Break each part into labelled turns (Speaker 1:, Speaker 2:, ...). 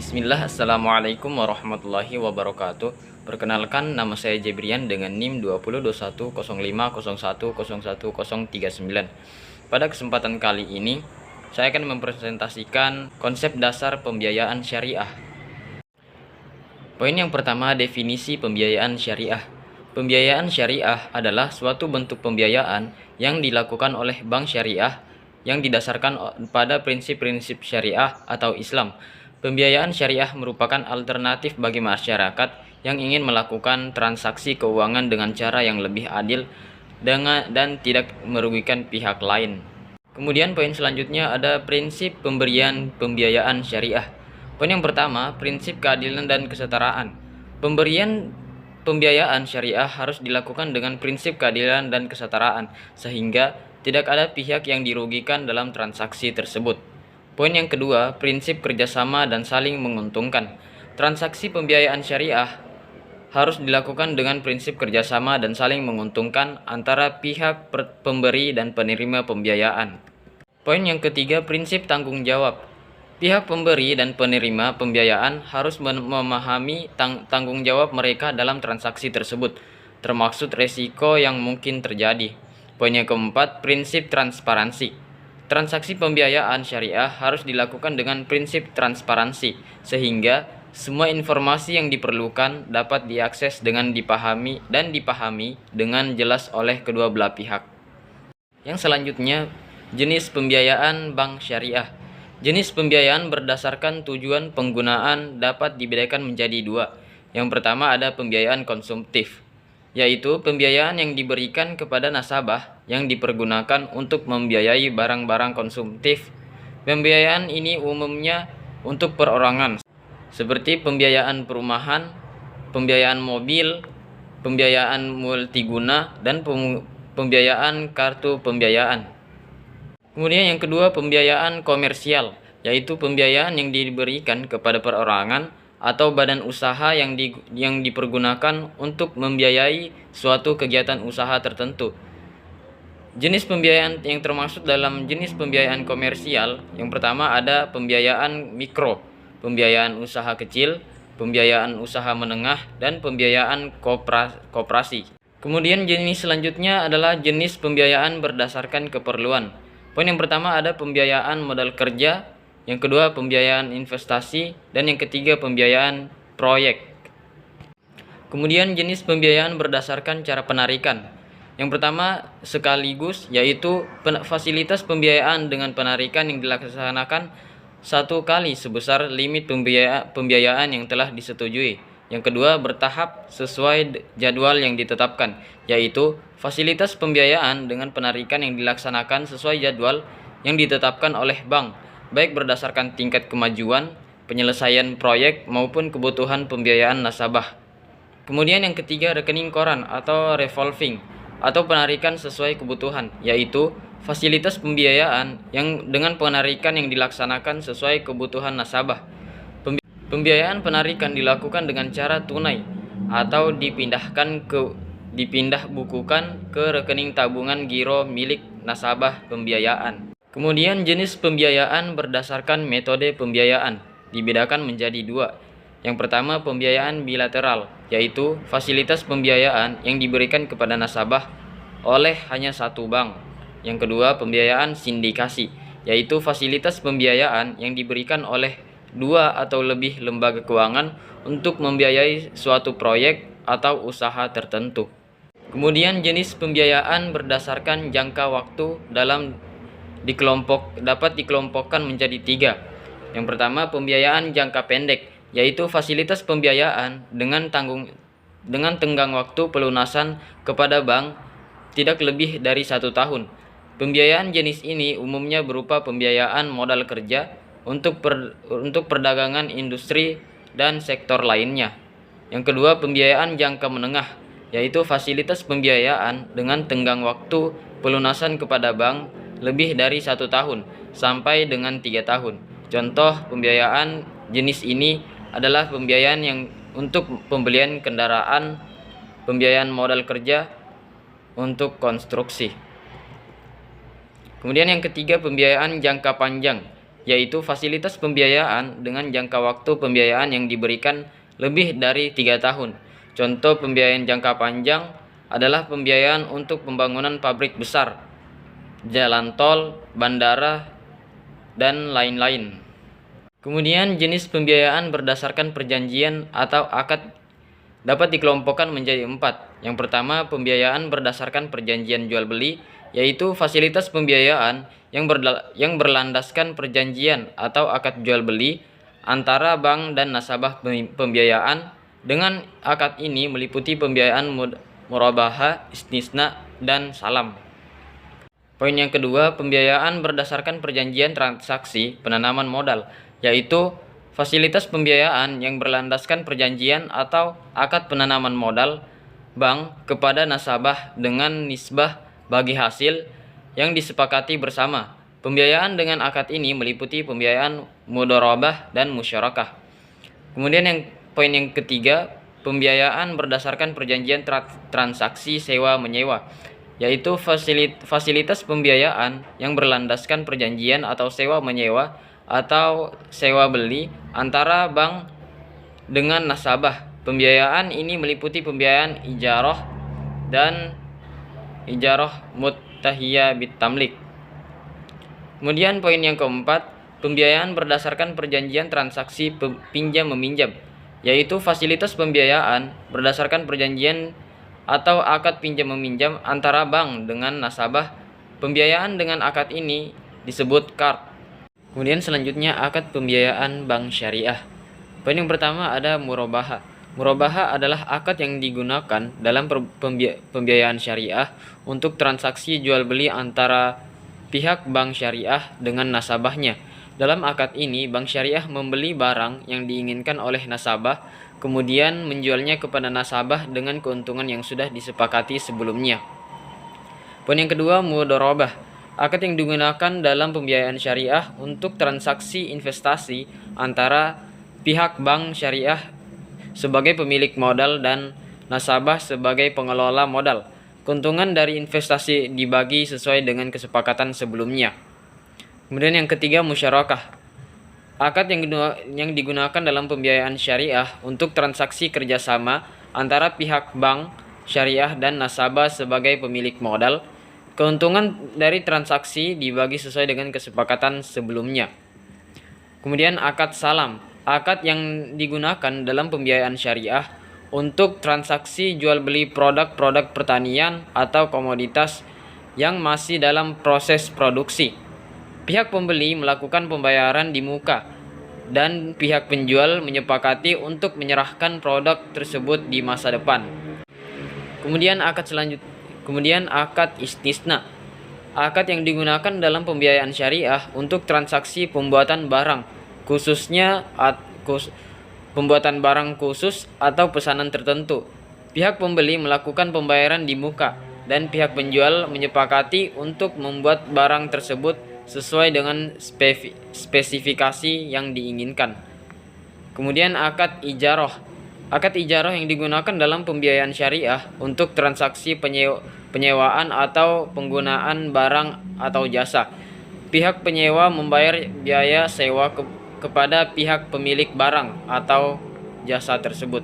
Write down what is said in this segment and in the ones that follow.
Speaker 1: Bismillah, Assalamualaikum warahmatullahi wabarakatuh. Perkenalkan, nama saya Jebrian dengan NIM 20210501011039. Pada kesempatan kali ini, saya akan mempresentasikan konsep dasar pembiayaan syariah. Poin yang pertama, definisi pembiayaan syariah. Pembiayaan syariah adalah suatu bentuk pembiayaan yang dilakukan oleh bank syariah yang didasarkan pada prinsip-prinsip syariah atau Islam. Pembiayaan syariah merupakan alternatif bagi masyarakat yang ingin melakukan transaksi keuangan dengan cara yang lebih adil dan tidak merugikan pihak lain. Kemudian poin selanjutnya ada prinsip pemberian pembiayaan syariah. Poin yang pertama, prinsip keadilan dan kesetaraan. Pemberian pembiayaan syariah harus dilakukan dengan prinsip keadilan dan kesetaraan, sehingga tidak ada pihak yang dirugikan dalam transaksi tersebut. Poin yang kedua, prinsip kerjasama dan saling menguntungkan. Transaksi pembiayaan syariah harus dilakukan dengan prinsip kerjasama dan saling menguntungkan antara pihak pemberi dan penerima pembiayaan. Poin yang ketiga, prinsip tanggung jawab. Pihak pemberi dan penerima pembiayaan harus memahami tanggung jawab mereka dalam transaksi tersebut, termasuk resiko yang mungkin terjadi. Poin yang keempat, prinsip transparansi. Transaksi pembiayaan syariah harus dilakukan dengan prinsip transparansi, sehingga semua informasi yang diperlukan dapat diakses dengan dipahami dengan jelas oleh kedua belah pihak. Yang selanjutnya, jenis pembiayaan bank syariah. Jenis pembiayaan berdasarkan tujuan penggunaan dapat dibedakan menjadi dua. Yang pertama ada pembiayaan konsumtif, yaitu pembiayaan yang diberikan kepada nasabah yang dipergunakan untuk membiayai barang-barang konsumtif. Pembiayaan ini umumnya untuk perorangan, seperti pembiayaan perumahan, pembiayaan mobil, pembiayaan multiguna, dan pembiayaan kartu pembiayaan. Kemudian yang kedua, pembiayaan komersial, yaitu pembiayaan yang diberikan kepada perorangan atau badan usaha yang dipergunakan untuk membiayai suatu kegiatan usaha tertentu. Jenis pembiayaan yang termasuk dalam jenis pembiayaan komersial, yang pertama ada pembiayaan mikro, pembiayaan usaha kecil, pembiayaan usaha menengah, dan pembiayaan koperasi. Kemudian jenis selanjutnya adalah jenis pembiayaan berdasarkan keperluan. Poin yang pertama ada pembiayaan modal kerja, yang kedua pembiayaan investasi, dan yang ketiga pembiayaan proyek. Kemudian jenis pembiayaan berdasarkan cara penarikan. Yang pertama sekaligus, yaitu fasilitas pembiayaan dengan penarikan yang dilaksanakan satu kali sebesar limit pembiayaan yang telah disetujui. Yang kedua bertahap sesuai jadwal yang ditetapkan, yaitu fasilitas pembiayaan dengan penarikan yang dilaksanakan sesuai jadwal yang ditetapkan oleh bank, baik berdasarkan tingkat kemajuan penyelesaian proyek maupun kebutuhan pembiayaan nasabah. Kemudian yang ketiga rekening koran atau revolving, atau penarikan sesuai kebutuhan, yaitu fasilitas pembiayaan yang dengan penarikan yang dilaksanakan sesuai kebutuhan nasabah. Pembiayaan penarikan dilakukan dengan cara tunai atau dipindah bukukan ke rekening tabungan giro milik nasabah pembiayaan. Kemudian jenis pembiayaan berdasarkan metode pembiayaan dibedakan menjadi dua. Yang pertama pembiayaan bilateral, yaitu fasilitas pembiayaan yang diberikan kepada nasabah oleh hanya satu bank. Yang kedua pembiayaan sindikasi, yaitu fasilitas pembiayaan yang diberikan oleh dua atau lebih lembaga keuangan untuk membiayai suatu proyek atau usaha tertentu. Kemudian jenis pembiayaan berdasarkan jangka waktu dapat dikelompokkan menjadi tiga. Yang pertama pembiayaan jangka pendek, yaitu fasilitas pembiayaan dengan tenggang waktu pelunasan kepada bank tidak lebih dari 1 tahun. Pembiayaan jenis ini umumnya berupa pembiayaan modal kerja untuk perdagangan industri dan sektor lainnya. Yang kedua pembiayaan jangka menengah, yaitu fasilitas pembiayaan dengan tenggang waktu pelunasan kepada bank lebih dari 1 tahun sampai dengan 3 tahun. Contoh pembiayaan jenis ini adalah pembiayaan yang untuk pembelian kendaraan, pembiayaan modal kerja untuk konstruksi. Kemudian yang ketiga pembiayaan jangka panjang, yaitu fasilitas pembiayaan dengan jangka waktu pembiayaan yang diberikan lebih dari 3 tahun. Contoh pembiayaan jangka panjang adalah pembiayaan untuk pembangunan pabrik besar, jalan tol, bandara, dan lain-lain. Kemudian jenis pembiayaan berdasarkan perjanjian atau akad dapat dikelompokkan menjadi 4. Yang pertama, pembiayaan berdasarkan perjanjian jual beli, yaitu fasilitas pembiayaan yang berlandaskan perjanjian atau akad jual beli antara bank dan nasabah pembiayaan. Dengan akad ini meliputi pembiayaan murabaha, istisna, dan salam. Poin yang kedua, pembiayaan berdasarkan perjanjian transaksi penanaman modal, yaitu fasilitas pembiayaan yang berlandaskan perjanjian atau akad penanaman modal bank kepada nasabah dengan nisbah bagi hasil yang disepakati bersama. Pembiayaan dengan akad ini meliputi pembiayaan mudharabah dan musyarakah. Kemudian poin yang ketiga, pembiayaan berdasarkan perjanjian transaksi sewa-menyewa, yaitu fasilitas pembiayaan yang berlandaskan perjanjian atau sewa-menyewa atau sewa beli antara bank dengan nasabah. Pembiayaan ini meliputi pembiayaan ijarah dan ijarah muttahiyah bitamlik. Kemudian poin yang keempat, pembiayaan berdasarkan perjanjian transaksi pinjam-meminjam, yaitu fasilitas pembiayaan berdasarkan perjanjian atau akad pinjam-meminjam antara bank dengan nasabah. Pembiayaan dengan akad ini disebut qard. Kemudian selanjutnya akad pembiayaan bank syariah. Poin yang pertama ada murabaha. Murabaha adalah akad yang digunakan dalam pembiayaan syariah untuk transaksi jual beli antara pihak bank syariah dengan nasabahnya. Dalam akad ini, bank syariah membeli barang yang diinginkan oleh nasabah, kemudian menjualnya kepada nasabah dengan keuntungan yang sudah disepakati sebelumnya. Poin yang kedua, mudharabah. Akad yang digunakan dalam pembiayaan syariah untuk transaksi investasi antara pihak bank syariah sebagai pemilik modal dan nasabah sebagai pengelola modal. Keuntungan dari investasi dibagi sesuai dengan kesepakatan sebelumnya. Kemudian yang ketiga, musyarakah. Akad yang digunakan dalam pembiayaan syariah untuk transaksi kerjasama antara pihak bank syariah dan nasabah sebagai pemilik modal. Keuntungan dari transaksi dibagi sesuai dengan kesepakatan sebelumnya. Kemudian akad salam. Akad yang digunakan dalam pembiayaan syariah untuk transaksi jual beli produk-produk pertanian atau komoditas yang masih dalam proses produksi. Pihak pembeli melakukan pembayaran di muka dan pihak penjual menyepakati untuk menyerahkan produk tersebut di masa depan. Kemudian akad istisna. Akad yang digunakan dalam pembiayaan syariah untuk transaksi pembuatan barang, khususnya pembuatan barang khusus atau pesanan tertentu. Pihak pembeli melakukan pembayaran di muka dan pihak penjual menyepakati untuk membuat barang tersebut sesuai dengan spesifikasi yang diinginkan. Kemudian akad ijarah. Akad ijarah yang digunakan dalam pembiayaan syariah untuk transaksi penyewaan atau penggunaan barang atau jasa. Pihak penyewa membayar biaya sewa kepada pihak pemilik barang atau jasa tersebut.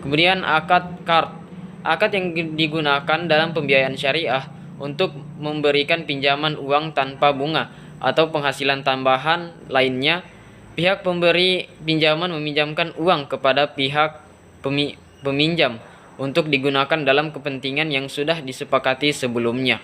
Speaker 1: Kemudian akad qard. Akad yang digunakan dalam pembiayaan syariah untuk memberikan pinjaman uang tanpa bunga atau penghasilan tambahan lainnya. Pihak pemberi pinjaman meminjamkan uang kepada pihak peminjam untuk digunakan dalam kepentingan yang sudah disepakati sebelumnya.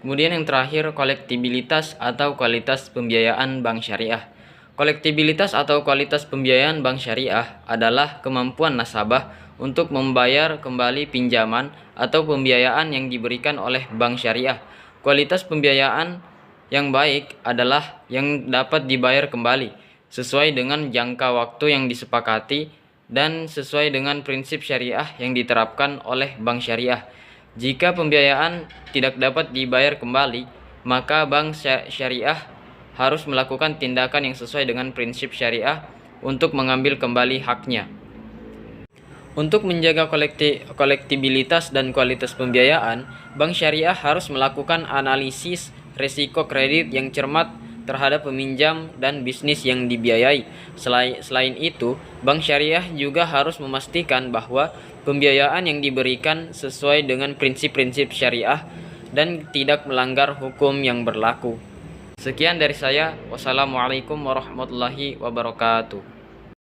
Speaker 1: Kemudian yang terakhir, kolektibilitas atau kualitas pembiayaan bank syariah. Kolektibilitas atau kualitas pembiayaan bank syariah adalah kemampuan nasabah untuk membayar kembali pinjaman atau pembiayaan yang diberikan oleh bank syariah. Kualitas pembiayaan yang baik adalah yang dapat dibayar kembali sesuai dengan jangka waktu yang disepakati dan sesuai dengan prinsip syariah yang diterapkan oleh bank syariah. Jika pembiayaan tidak dapat dibayar kembali, maka bank syariah harus melakukan tindakan yang sesuai dengan prinsip syariah untuk mengambil kembali haknya. Untuk menjaga kolektibilitas dan kualitas pembiayaan, bank syariah harus melakukan analisis risiko kredit yang cermat terhadap peminjam dan bisnis yang dibiayai. Selain itu, bank syariah juga harus memastikan bahwa pembiayaan yang diberikan sesuai dengan prinsip-prinsip syariah dan tidak melanggar hukum yang berlaku. Sekian dari saya. Wassalamualaikum warahmatullahi wabarakatuh.